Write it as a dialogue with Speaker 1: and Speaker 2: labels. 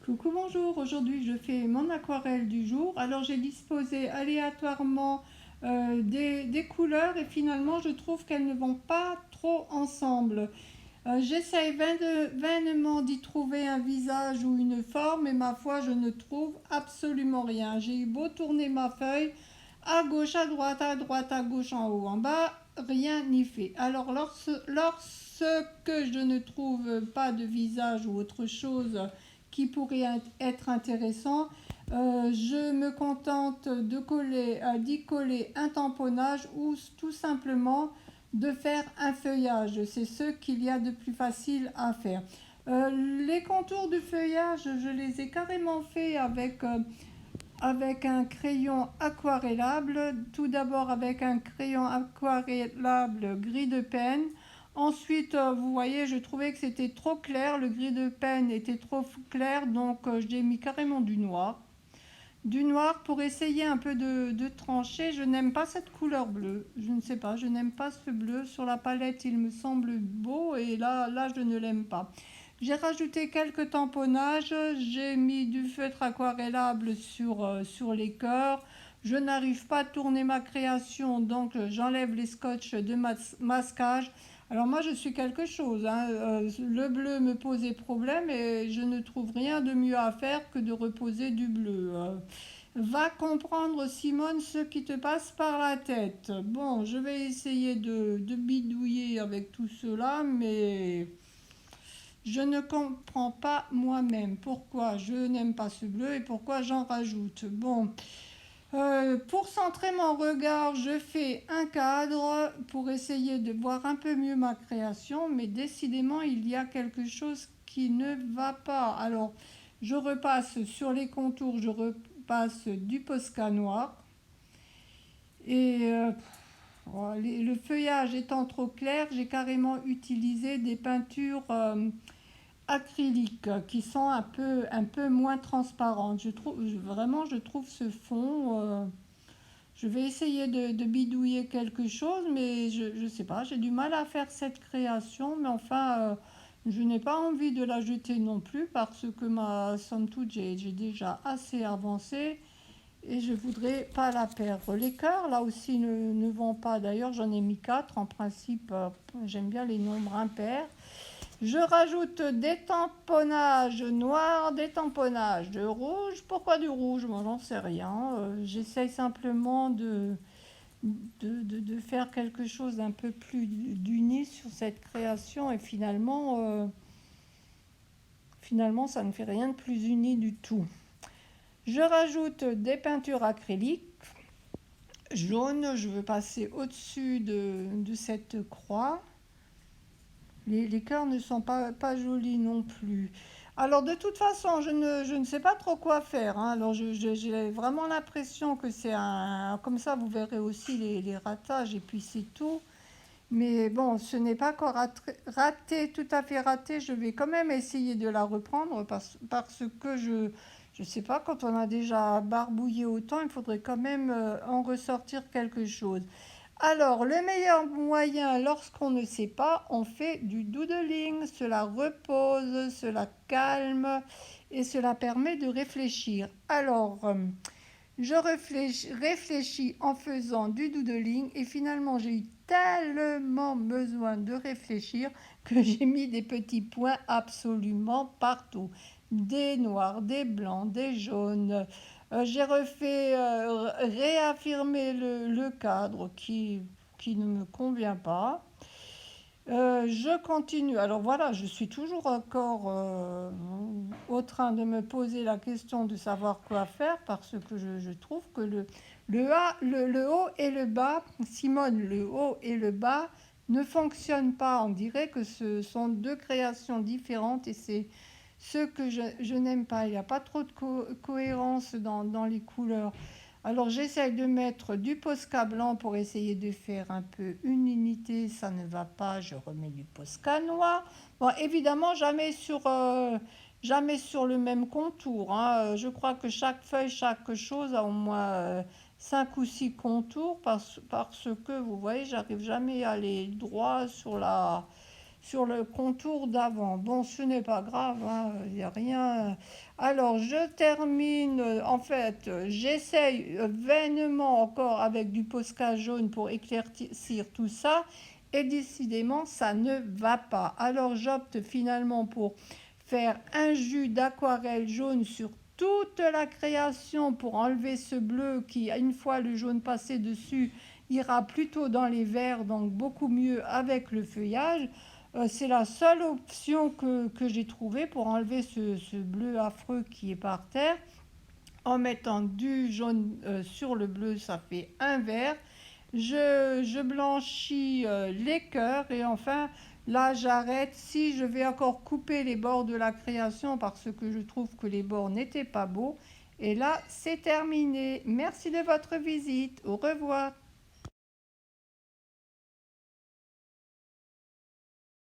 Speaker 1: Coucou, bonjour. Aujourd'hui, je fais mon aquarelle du jour. Alors, j'ai disposé aléatoirement des couleurs et finalement, je trouve qu'elles ne vont pas trop ensemble. J'essaye vainement d'y trouver un visage ou une forme et ma foi, je ne trouve absolument rien. J'ai eu beau tourner ma feuille à gauche, à droite, à droite, à gauche, en haut, en bas, rien n'y fait. Alors, lorsque je ne trouve pas de visage ou autre chose qui pourrait être intéressant, je me contente d'y coller un tamponnage ou tout simplement de faire un feuillage. C'est ce qu'il y a de plus facile à faire. Les contours du feuillage, je les ai carrément fait avec un crayon aquarellable. Tout d'abord avec un crayon aquarellable gris de peine. Ensuite, vous voyez, je trouvais que c'était trop clair, le gris de peine était trop clair, donc j'ai mis carrément du noir. Du noir pour essayer un peu de trancher. Je n'aime pas cette couleur bleue. Je ne sais pas, je n'aime pas ce bleu. Sur la palette, il me semble beau et là je ne l'aime pas. J'ai rajouté quelques tamponnages. J'ai mis du feutre aquarellable sur les cœurs. Je n'arrive pas à tourner ma création, donc j'enlève les scotch de masquage. Alors moi je suis quelque chose, hein. Le bleu me posait problème et je ne trouve rien de mieux à faire que de reposer du bleu. Va comprendre, Simone, ce qui te passe par la tête. Bon, je vais essayer de bidouiller avec tout cela, mais je ne comprends pas moi-même pourquoi je n'aime pas ce bleu et pourquoi j'en rajoute. Bon, pour centrer mon regard, je fais un cadre pour essayer de voir un peu mieux ma création, mais décidément, il y a quelque chose qui ne va pas. Alors, je repasse sur les contours, je repasse du Posca noir. Et le feuillage étant trop clair, j'ai carrément utilisé des peintures acryliques qui sont un peu moins transparentes. Je trouve ce fond. Je vais essayer de bidouiller quelque chose, mais je ne sais pas, j'ai du mal à faire cette création, mais enfin, je n'ai pas envie de la jeter non plus parce que somme toute, j'ai déjà assez avancé et je voudrais pas la perdre. Les cœurs, là aussi, ne vont pas. D'ailleurs, j'en ai mis 4. En principe, j'aime bien les nombres impairs. Je rajoute des tamponnages noirs, des tamponnages de rouge. Pourquoi du rouge? Moi, j'en sais rien. J'essaye simplement de faire quelque chose d'un peu plus d'uni sur cette création et finalement, ça ne fait rien de plus uni du tout. Je rajoute des peintures acryliques jaunes. Je veux passer au-dessus de cette croix. Les cœurs ne sont pas jolis non plus. Alors de toute façon, je ne sais pas trop quoi faire, hein. Alors j'ai vraiment l'impression que c'est un... Comme ça, vous verrez aussi les ratages et puis c'est tout. Mais bon, ce n'est pas encore raté, tout à fait raté. Je vais quand même essayer de la reprendre parce que je sais pas, quand on a déjà barbouillé autant, il faudrait quand même en ressortir quelque chose. Alors, le meilleur moyen lorsqu'on ne sait pas, on fait du doodling. Cela repose, cela calme et cela permet de réfléchir. Alors, je réfléchis en faisant du doodling et finalement j'ai eu tellement besoin de réfléchir que j'ai mis des petits points absolument partout. Des noirs, des blancs, des jaunes. J'ai réaffirmer le cadre qui ne me convient pas. Je continue. Alors voilà, je suis toujours encore au train de me poser la question de savoir quoi faire parce que je trouve que le haut et le bas, Simone, le haut et le bas ne fonctionnent pas. On dirait que ce sont deux créations différentes et c'est ce que je n'aime pas. Il n'y a pas trop de cohérence dans les couleurs. Alors j'essaye de mettre du Posca blanc pour essayer de faire un peu une unité, ça ne va pas, je remets du Posca noir. Bon, évidemment, jamais sur le même contour, hein. Je crois que chaque feuille, chaque chose a au moins 5 ou 6 contours parce que, vous voyez, j'arrive jamais à aller droit sur le contour d'avant. Bon, ce n'est pas grave, hein, il n'y a rien. Alors, je termine, en fait, j'essaye vainement encore avec du Posca jaune pour éclaircir tout ça, et décidément, ça ne va pas. Alors, j'opte finalement pour faire un jus d'aquarelle jaune sur toute la création pour enlever ce bleu qui, une fois le jaune passé dessus, ira plutôt dans les verts, donc beaucoup mieux avec le feuillage. C'est la seule option que j'ai trouvée pour enlever ce bleu affreux qui est par terre. En mettant du jaune sur le bleu, ça fait un vert. Je blanchis les cœurs et enfin, là j'arrête. Si je vais encore couper les bords de la création parce que je trouve que les bords n'étaient pas beaux. Et là, c'est terminé. Merci de votre visite. Au revoir.